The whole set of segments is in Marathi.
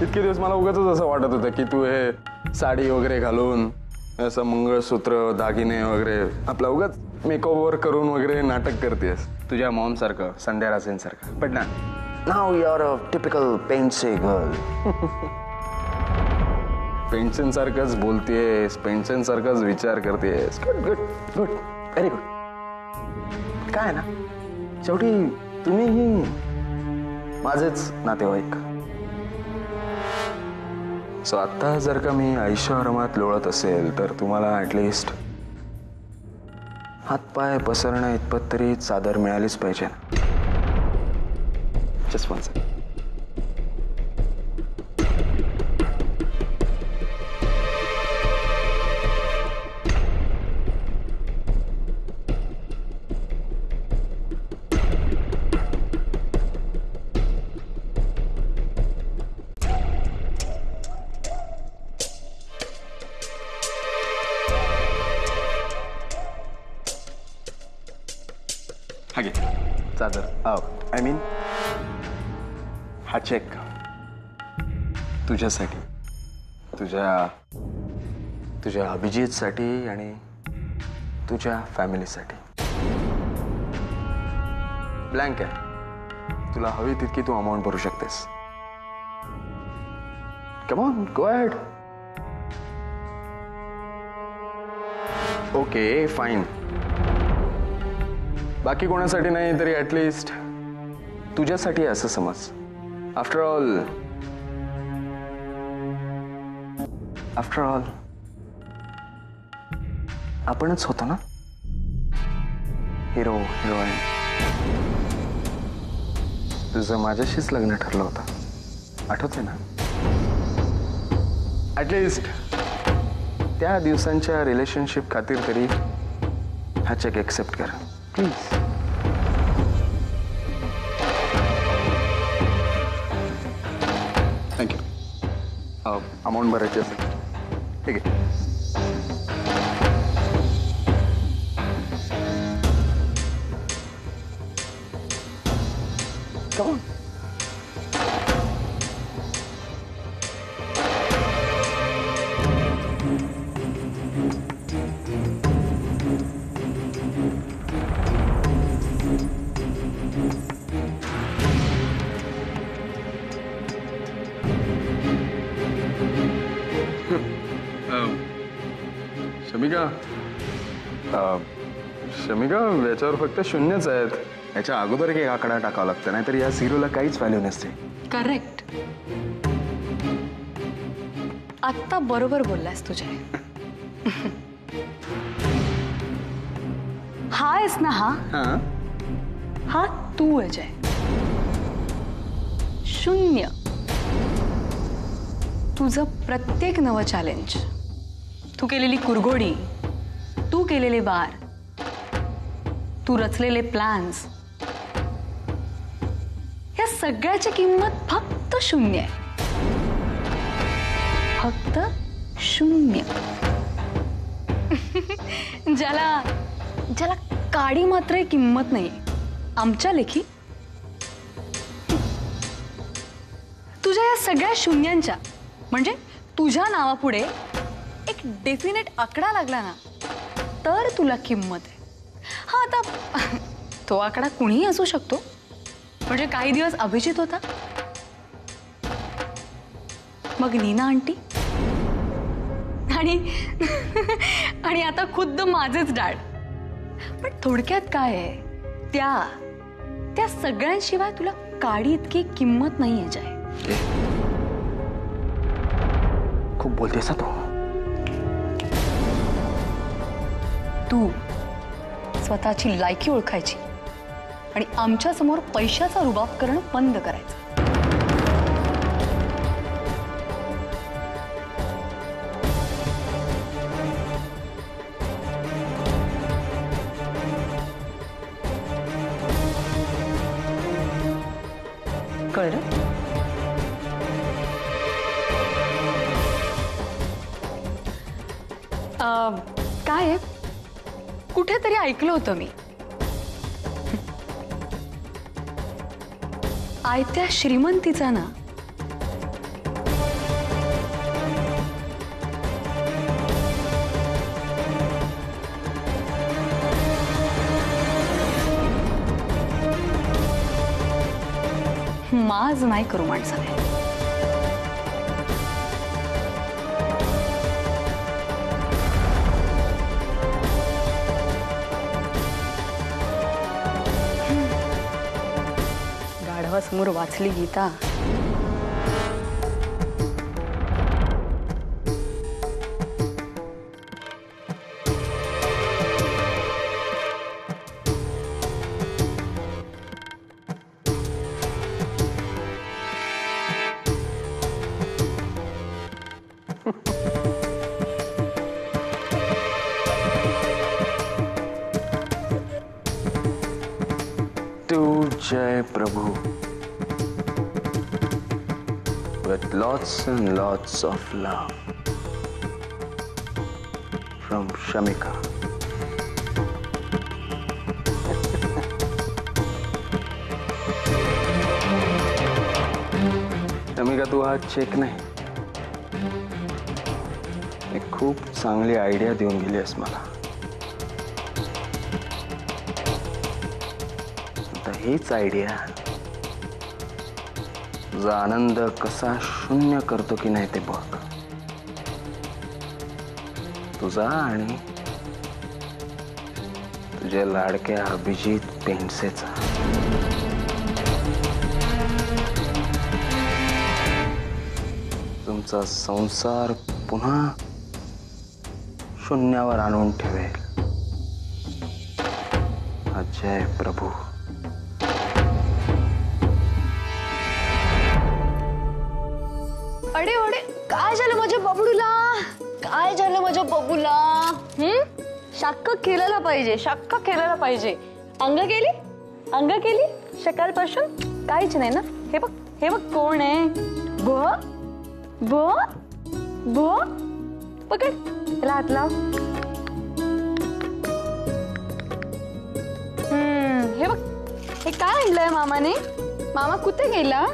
इतके दिवस मला उगाच असं वाटत होतं की तू हे साडी वगैरे घालून असं मंगळसूत्र दागिने वगैरे आपला उगाच मेकओव्हर करून वगैरे नाटक करतेस तुझ्या मॉम सारखं संध्या रासेन सारखं. बट ना now you are a typical पेंटसे गर्ल. पेंशन सारखंच बोलतेस, पेंशन सारखंच विचार करतेस. Good good good very good. काय ना शेवटी तुम्हीही माझेच नातेवाईक. सो आता जर का मी ऐशोआरामात लोळत असेल तर तुम्हाला ऍटलिस्ट हातपाय पसरण्या इतपत तरी चादर मिळालीच पाहिजे. Just one second. हा घे चादर. आय मीन हा चेक तुझ्यासाठी, तुझ्या अभिजितसाठी आणि तुझ्या फॅमिलीसाठी. ब्लँक आहे. तुला हवी तितकी तू अमाऊंट भरू शकतेस. Come on go ahead. Okay fine. बाकी कोणासाठी नाही तरी ऍटलिस्ट तुझ्यासाठी असं समज. आफ्टर ऑल आपणच होतो ना हिरो हिरोईन. तुझं माझ्याशीच लग्न ठरलं होतं आठवतंय ना. ऍटलिस्ट त्या दिवसांच्या रिलेशनशिप खातीर तरी हा चेक एक्सेप्ट कर प्लीज. थँक्यू. अमाऊंट भरायची असेल ठीक आहे. Come on. शमिका याच्यावर फक्त शून्यच आहेत. याच्या अगोदर एक आकडा टाकावा लागतं नाहीतर या झिरोला काहीच व्हॅल्यू नसते. करेक्ट. आत्ता बरोबर बोललास तुझे. हा आहेस ना. हा तू अजय. शून्य. तुझं प्रत्येक नवं चॅलेंज, तू केलेली कुरघोडी, तू केलेले वार, तू रचलेले प्लॅन्स, या सगळ्याची किंमत फक्त शून्य आहे. फक्त शून्य. ज्याला काडी मात्र किंमत नाही आमच्या लेखी. तुझ्या या सगळ्या शून्यांच्या म्हणजे तुझ्या नावापुढे एक डेफिनेट आकडा लागला ना तर तुला किंमत आहे. हा आता तो आकडा कुणीही असू शकतो. म्हणजे काही दिवस अभिजित होता, मग नीना आंटी आणि आता खुद्द माझेच डॅड. पण थोडक्यात काय आहे, त्या सगळ्यांशिवाय तुला काडी इतकी किंमत नाहीये जय. खूप बोलतेस तू स्वतःची लायकी ओळखायची आणि आमच्या समोर पैशाचा रुबाब करणं बंद करायचं. कळलं? काय आहे, कुठेतरी ऐकलं होतं मी, आयत्या श्रीमंतीचा ना माज नाही करू माणसाने. गाढवासमोर वाचली Gita. To Jai Prabhu with lots and lots of love from Shamika. Shamika, तू हा चेक नाही, एक खूप चांगली आयडिया देऊन गेलीस मला. हीच आयडिया तुझा आनंद कसा शून्य करतो की नाही ते बघ. तुझा आणि तुझ्या लाडक्या अभिजित पेंडसेचा. तुमचा संसार पुन्हा शून्यावर आणून ठेवेल. जय प्रभू. अडे ओडे, काय झालं माझ्या बबडूला? काय झालं माझ्या बबूला? शाक्क केलेला पाहिजे, शाक्क केलेला पाहिजे. अंग केली सकाळपासून काहीच नाही ना. हे बघ कोण आहे? बो बो बो पकड, त्याला हात लाव. हे बघ, हे काय आणलंय मामाने? मामा कुठे गेला?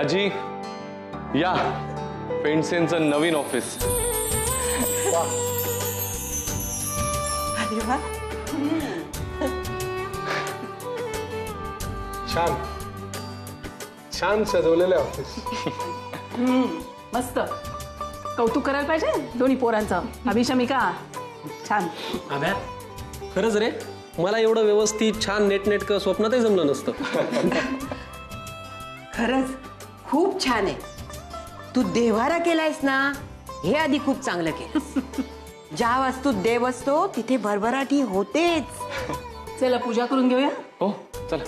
आजी या पेंटसेनचं नवीन ऑफिस. अरे वा, छान छान सजवलेलं आहे ऑफिस. मस्त. कौतुक करायला पाहिजे दोन्ही पोरांचं. अभिशमिका छान. अभ्या खरंच रे, मला एवढं व्यवस्थित छान नेटनेटकं स्वप्नातही जमलं नसतं. खरंच खूप छान आहे. तू देव्हारा केलायस ना, हे आधी खूप चांगलं केलं. ज्या वास्तूत देव असतो तिथे भरभराटी होतेच. चला पूजा करून घेऊया. हो चल.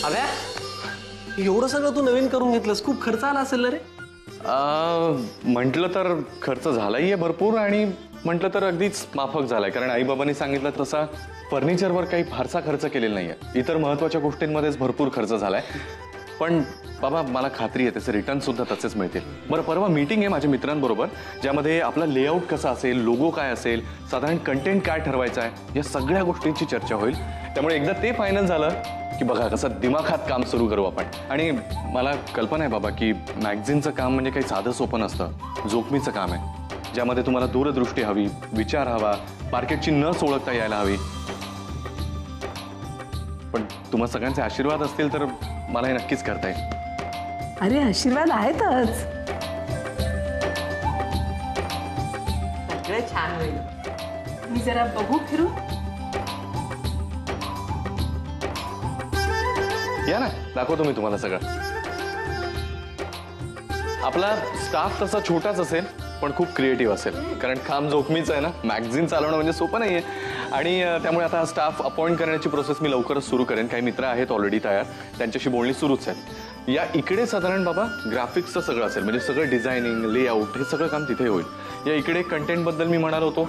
अभ्या एवढं सगळं तू नवीन करून घेतलंस, खूप खर्च आला असेल ना रे? म्हटलं तर खर्च झालाही आहे भरपूर, आणि म्हटलं तर अगदीच माफक झालाय. कारण आई बाबांनी सांगितलं तसा फर्निचरवर काही फारसा खर्च केलेला नाहीये. इतर महत्वाच्या गोष्टींमध्येच भरपूर खर्च झालाय. पण बाबा मला खात्री आहे त्याचे रिटर्न सुद्धा तसेच मिळतील. बरं, परवा मीटिंग आहे माझ्या मित्रांबरोबर, ज्यामध्ये आपला लेआउट कसा असेल, लोगो काय असेल, साधारण कंटेंट काय ठरवायचं आहे, या सगळ्या गोष्टींची चर्चा होईल. त्यामुळे एकदा ते फायनल झालं की बघा कसं दिमाखात काम सुरू करू आपण. आणि मला कल्पना आहे बाबा की मॅगझिनचं काम म्हणजे काही साधं सोपं नसतं. जोखमीचं काम आहे, ज्यामध्ये तुम्हाला दूरदृष्टी हवी, विचार हवा, मार्केटची नस ओळखता यायला हवी. पण तुम्हा सगळ्यांचे आशीर्वाद असतील तर मला हे नक्कीच करता येईल. अरे आशीर्वाद आहेतच. सगळं छान होईल. मी जरा बघू फिरू. या ना, दाखवतो मी तुम्हाला सगळं. आपला स्टाफ तसा छोटाच असेल पण खूप क्रिएटिव्ह असेल, कारण काम जोखमीचं आहे ना. मॅगझिन चालवणं म्हणजे सोपं नाहीये. आणि त्यामुळे आता स्टाफ अपॉइंट करण्याची प्रोसेस मी लवकरच सुरू करेन. काही मित्र आहेत ऑलरेडी तयार, त्यांच्याशी बोलणी सुरूच आहेत. या इकडे साधारण बाबा ग्राफिक्सचं सगळं असेल, म्हणजे सगळं डिझायनिंग, लेआउट हे सगळं काम तिथे होईल. या इकडे कंटेंट बद्दल मी म्हणालो होतो.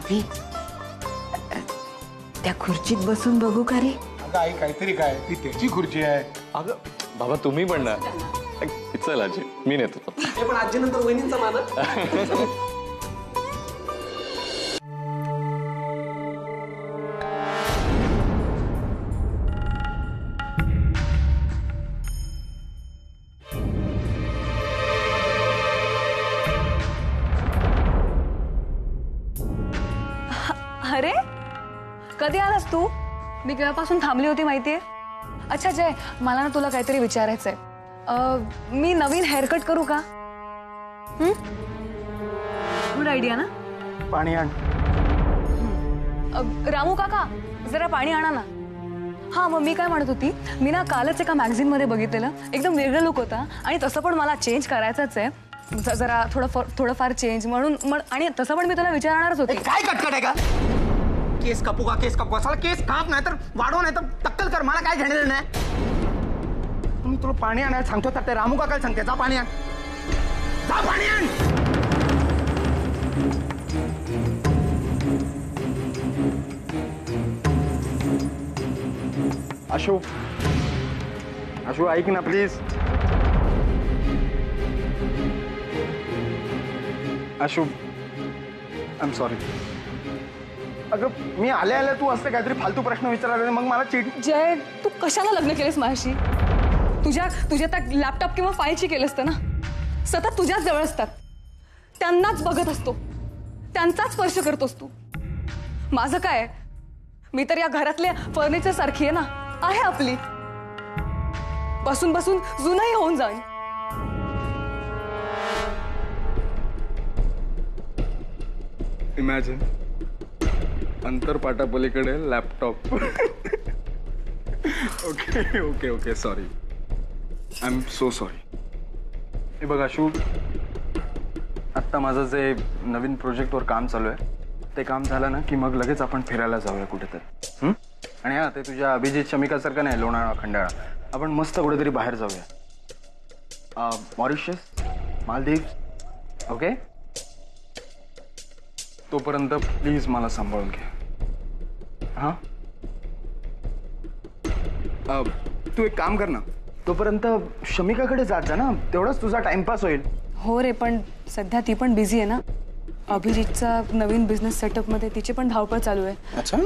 अभि त्या खुर्चीत बसून बघू का रे? अगं आई काहीतरी काय ती त्याची खुर्ची आहे. अगं बाबा तुम्ही पण ना. चल आजी मी नेतो. हे पण आजीनंतर वहिनींचा मान हं? अरे कधी आलास तू? मी केव्हापासून थांबली होती माहितीये. अच्छा जय, मला ना तुला काहीतरी विचारायचंय. मी नवीन हेअरकट करू का? गुड आयडिया ना. पाणी आण. रामू काका जरा पाणी आणा ना. हा मग मी काय म्हणत होती, मी ना कालच एका मॅगझिन मध्ये बघितलेलं, एकदम वेगळं लुक होता आणि तसं पण मला चेंज करायचंच आहे. जरा थोडंफार चेंज म्हणून आणि तसं पण मी तुला विचारणारच होती. काय कटकट आहे का? केस कापू का केस कापू? असाला केस काप नाही तर वाढव नाही तर टक्कल कर. मला काय घेणं नाही. मी तुला पाणी आणायला सांगतो तर ते रामू काकाला सांगते जा पाणी आण. जा पाणी आण. आशू आशू ऐक ना please. Ashu I am sorry. अगं मी आल्या आल्या तू असते काहीतरी फालतू प्रश्न विचारायला मग मला चिड. जय तू कशाला लग्न केलंस माझ्याशी? तुझ्या त्या लॅपटॉप किंवा फाईलशी केलं असतं ना. सतत तुझ्याच जवळ असतात, त्यांनाच बघत असतो, त्यांचाच स्पर्श करतोस तू. माझं काय, मी तर या घरातल्या फर्निचर सारखी आहे ना, आहे आपली. बसून बसून जुनाही होऊन जाईन. इमॅजिन अंतरपाटापलीकडे laptop. Okay okay okay sorry. I am so sorry. हे बघ आशू, आत्ता माझं जे नवीन प्रोजेक्टवर काम चालू आहे ते काम झालं ना की मग लगेच आपण फिरायला जाऊया कुठेतरी. आणि हा ते तुझ्या अभिजित शमिकासारखं नाही, लोणावळा खंडाळा. आपण मस्त कुठेतरी बाहेर जाऊया. मॉरिशस, मालदीव. ओके तोपर्यंत प्लीज मला सांभाळून घे. हां तू एक काम कर ना, तोपर्यंत शमिकाकडे जात जा ना, तेवढाच तुझा टाइमपास होईल. हो रे, पण सध्या ती पण बिझी आहे ना. अभिजितचा नवीन बिझनेस सेटअप मध्ये तिची पण धावपळ चालू आहे. अच्छा